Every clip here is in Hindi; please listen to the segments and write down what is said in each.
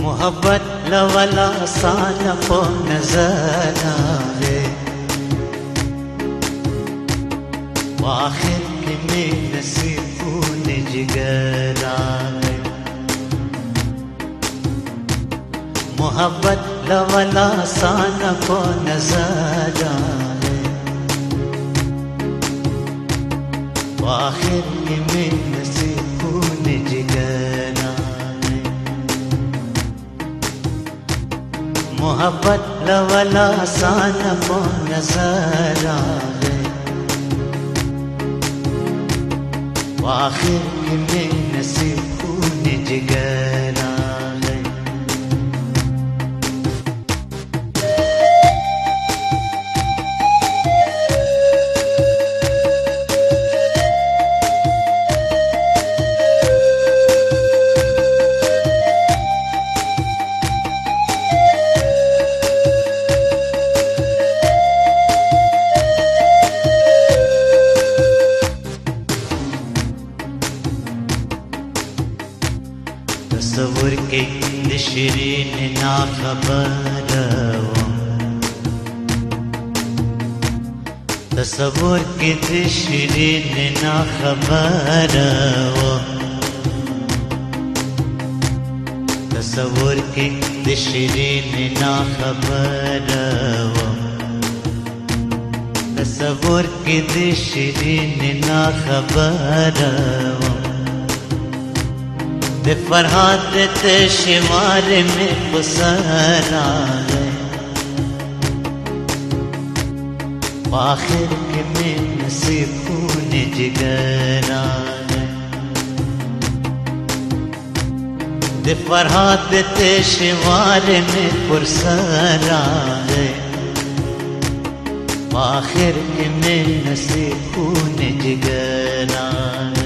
मोहब्बत लवला सान को नजर आवे आखिर के में नसीबों ने जिगर आवे मोहब्बत लवला सान को नजर आवे आखिर के में नसीबों ने जिगर आवे मोहब्बत लवला सान को नजर आवे आखिर में नसीबों ने जिगर आवे तस्वुर के शिरीन ना खबर तस्वुर के शिरीन ना खबर तस्वुर के शिरीन ना खबर तस्वुर के शिरीन ना खबर फरहाद ते शिमार में गुसर आए आखिर के में नसीबों ने जिगर आए फरहाद ते शिमार में गुसर आए आखिर के में नसीबों ने जिगर आए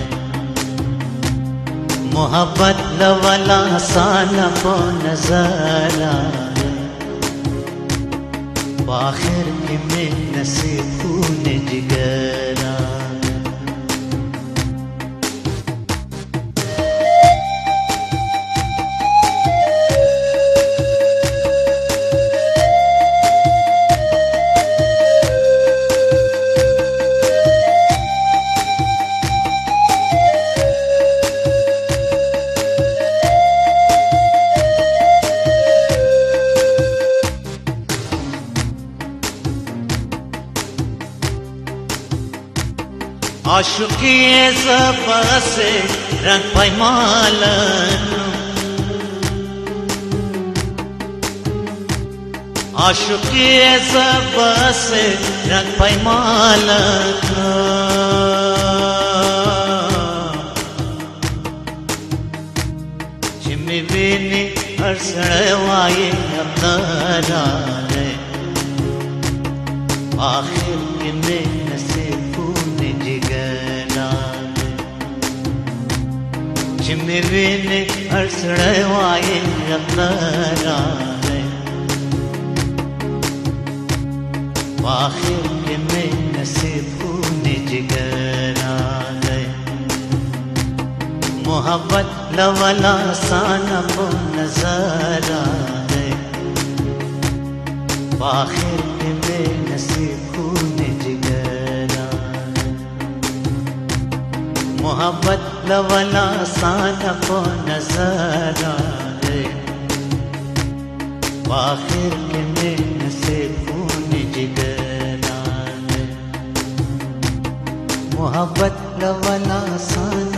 मोहब्बत लवला सान को नजर आवे आखिर के में नसीबों ने जिगर आवे आशुकी से रंग पैमाल आशुकी से रंग पैमाल जिम्मे बेने अरसड़वाए अपना आखिर के में नसीबों ने जिगर आवे जिम्मे ने अरसड़वाए अपना आखिर के में नसीबों ने जिगर आवे मोहब्बत लवला सान को नजर आवे आखिर के में नसीबों ने जिगर आवे मोहब्बत लवला सान को नजर आवे आखिर के में नसीबों ने जिगर आवे मोहब्बत लवला सान